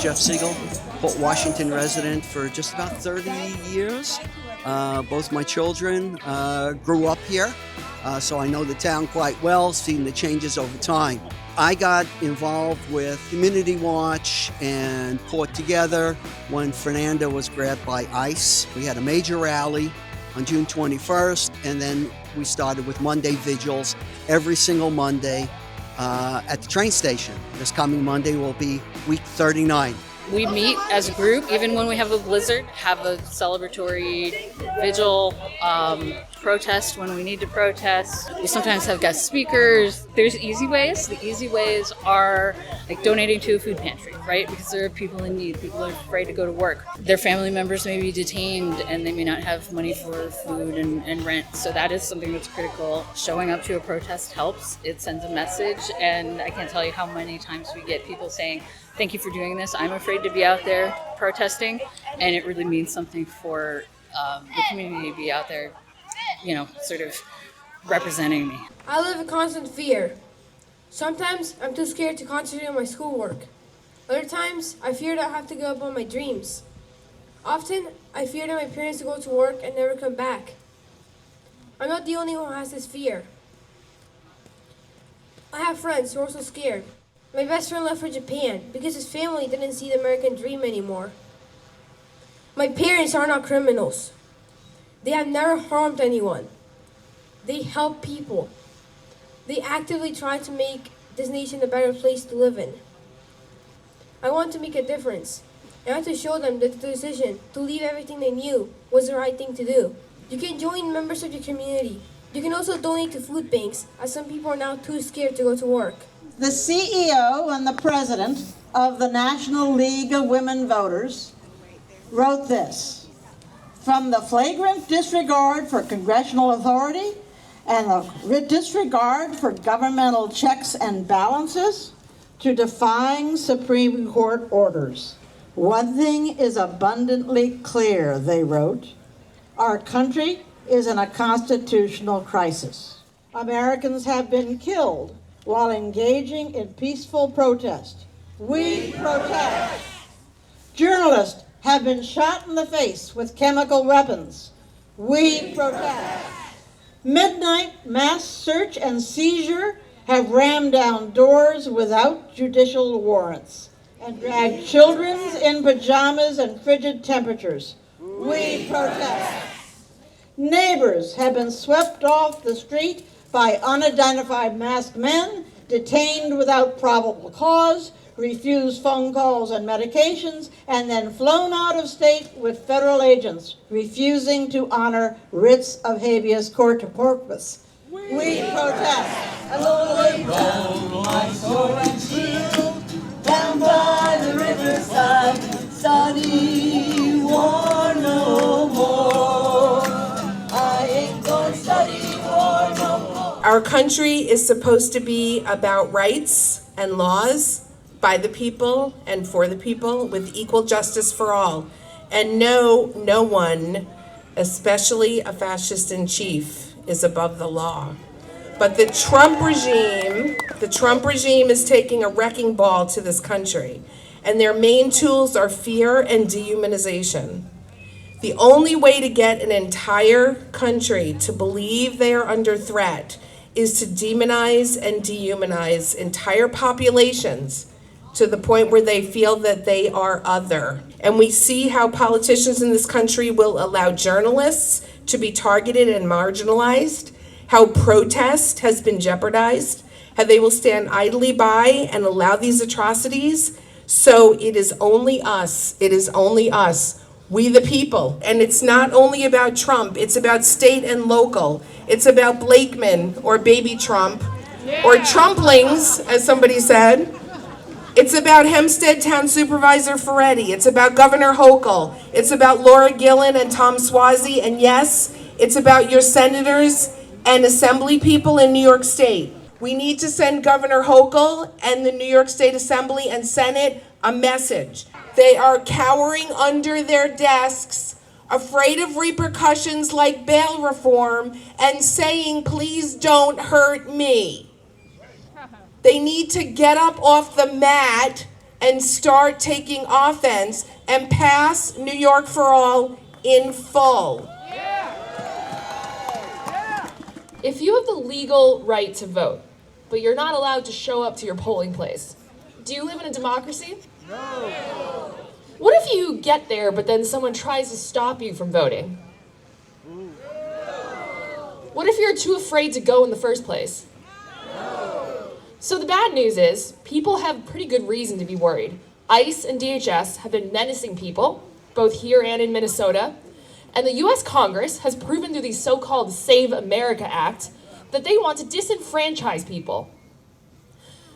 Jeff Siegel, Port Washington resident for just about 30 years. Both my children grew up here, so I know the town quite well, seen the changes over time. I got involved with Community Watch and Port Together when Fernando was grabbed by ICE. We had a major rally on June 21st, and then we started with Monday vigils every single Monday at the train station. This coming Monday will be week 39. We meet as a group, even when we have a blizzard, have a celebratory vigil, protest when we need to protest. We sometimes have guest speakers. There's easy ways. The easy ways are like donating to a food pantry, right? Because there are people in need. People are afraid to go to work. Their family members may be detained and they may not have money for food and rent. So that is something that's critical. Showing up to a protest helps. It sends a message. And I can't tell you how many times we get people saying, "Thank you for doing this. I'm afraid to be out there protesting." And it really means something for the community to be out there, sort of representing me. I live in constant fear. Sometimes I'm too scared to concentrate on my schoolwork. Other times, I fear that I have to give up on my dreams. Often, I fear that my parents will go to work and never come back. I'm not the only one who has this fear. I have friends who are also scared. My best friend left for Japan because his family didn't see the American dream anymore. My parents are not criminals. They have never harmed anyone. They help people. They actively try to make this nation a better place to live in. I want to make a difference. I want to show them that the decision to leave everything they knew was the right thing to do. You can join members of your community. You can also donate to food banks, as some people are now too scared to go to work. The CEO and the president of the National League of Women Voters wrote this: "From the flagrant disregard for congressional authority and the disregard for governmental checks and balances to defying Supreme Court orders, one thing is abundantly clear," they wrote. "Our country is in a constitutional crisis. Americans have been killed while engaging in peaceful protest. We protest. Journalists have been shot in the face with chemical weapons. We protest. Midnight mass search and seizure have rammed down doors without judicial warrants and dragged children in pajamas and frigid temperatures. We protest. Neighbors have been swept off the street by unidentified masked men, detained without probable cause, refused phone calls and medications, and then flown out of state with federal agents refusing to honor writs of habeas corpus. We protest. My sword and shield down by the riverside, study war no more. I ain't gonna study war no more. Our country is supposed to be about rights and laws by the people and for the people with equal justice for all. And no one, especially a fascist in chief, is above the law. But the Trump regime is taking a wrecking ball to this country, and their main tools are fear and dehumanization. The only way to get an entire country to believe they are under threat is to demonize and dehumanize entire populations to the point where they feel that they are other. And we see how politicians in this country will allow journalists to be targeted and marginalized, how protest has been jeopardized, how they will stand idly by and allow these atrocities. So it is only us, we the people. And it's not only about Trump, it's about state and local. It's about Blakeman or baby Trump, or Trumplings, as somebody said. It's about Hempstead Town Supervisor Ferretti. It's about Governor Hochul. It's about Laura Gillen and Tom Suozzi. And yes, it's about your senators and assembly people in New York State. We need to send Governor Hochul and the New York State Assembly and Senate a message. They are cowering under their desks, afraid of repercussions like bail reform, and saying, "Please don't hurt me." They need to get up off the mat and start taking offense and pass New York for All in full. If you have the legal right to vote, but you're not allowed to show up to your polling place, do you live in a democracy? No. What if you get there, but then someone tries to stop you from voting? What if you're too afraid to go in the first place? So the bad news is, people have pretty good reason to be worried. ICE and DHS have been menacing people, both here and in Minnesota, and the US Congress has proven through the so-called Save America Act that they want to disenfranchise people.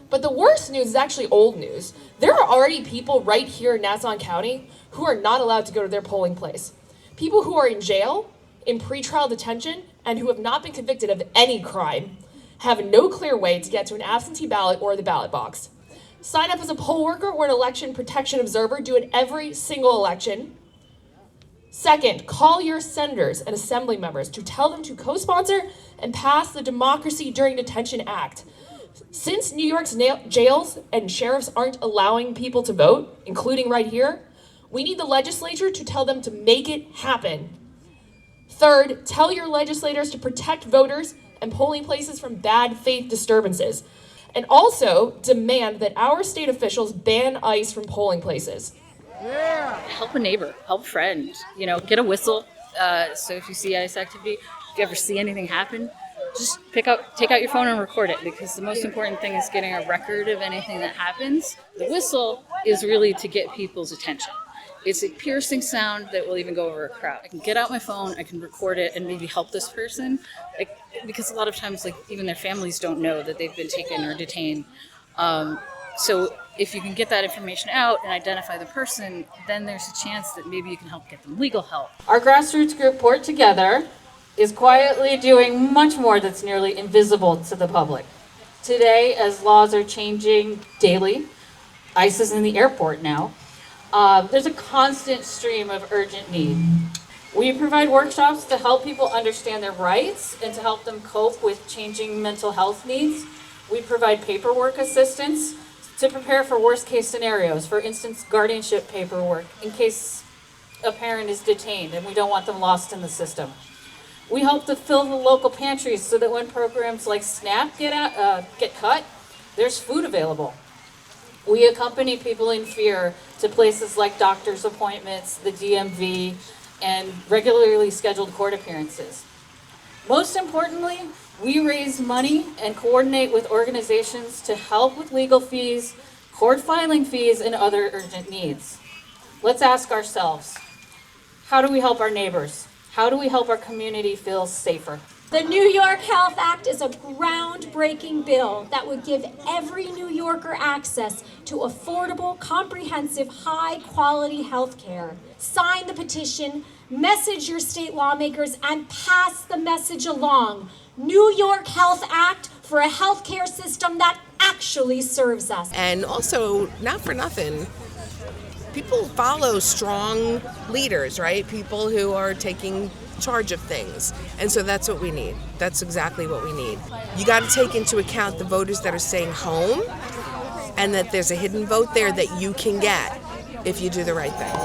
But the worst news is actually old news. There are already people right here in Nassau County who are not allowed to go to their polling place. People who are in jail, in pretrial detention, and who have not been convicted of any crime have no clear way to get to an absentee ballot or the ballot box. Sign up as a poll worker or an election protection observer. Do it every single election. Second, call your senators and assembly members to tell them to co-sponsor and pass the Democracy During Detention Act. Since New York's jails and sheriffs aren't allowing people to vote, including right here, we need the legislature to tell them to make it happen. Third, tell your legislators to protect voters and polling places from bad faith disturbances. And also demand that our state officials ban ICE from polling places. Help a neighbor, help a friend, get a whistle. So if you see ICE activity, if you ever see anything happen, just take out your phone and record it, because the most important thing is getting a record of anything that happens. The whistle is really to get people's attention. It's a piercing sound that will even go over a crowd. I can get out my phone, I can record it, and maybe help this person, because a lot of times, even their families don't know that they've been taken or detained. So if you can get that information out and identify the person, then there's a chance that maybe you can help get them legal help. Our grassroots group, Port Together, is quietly doing much more that's nearly invisible to the public. Today, as laws are changing daily, ICE is in the airport now, there's a constant stream of urgent need. We provide workshops to help people understand their rights and to help them cope with changing mental health needs. We provide paperwork assistance to prepare for worst case scenarios, for instance, guardianship paperwork, in case a parent is detained and we don't want them lost in the system. We help to fill the local pantries so that when programs like SNAP get cut, there's food available. We accompany people in fear to places like doctor's appointments, the DMV, and regularly scheduled court appearances. Most importantly, we raise money and coordinate with organizations to help with legal fees, court filing fees, and other urgent needs. Let's ask ourselves, how do we help our neighbors? How do we help our community feel safer? The New York Health Act is a groundbreaking bill that would give every New Yorker access to affordable, comprehensive, high-quality health care. Sign the petition, message your state lawmakers, and pass the message along. New York Health Act for a healthcare system that actually serves us. And also, not for nothing, people follow strong leaders, right? People who are taking charge of things. And so that's what we need. That's exactly what we need. You got to take into account the voters that are staying home, and that there's a hidden vote there that you can get if you do the right thing.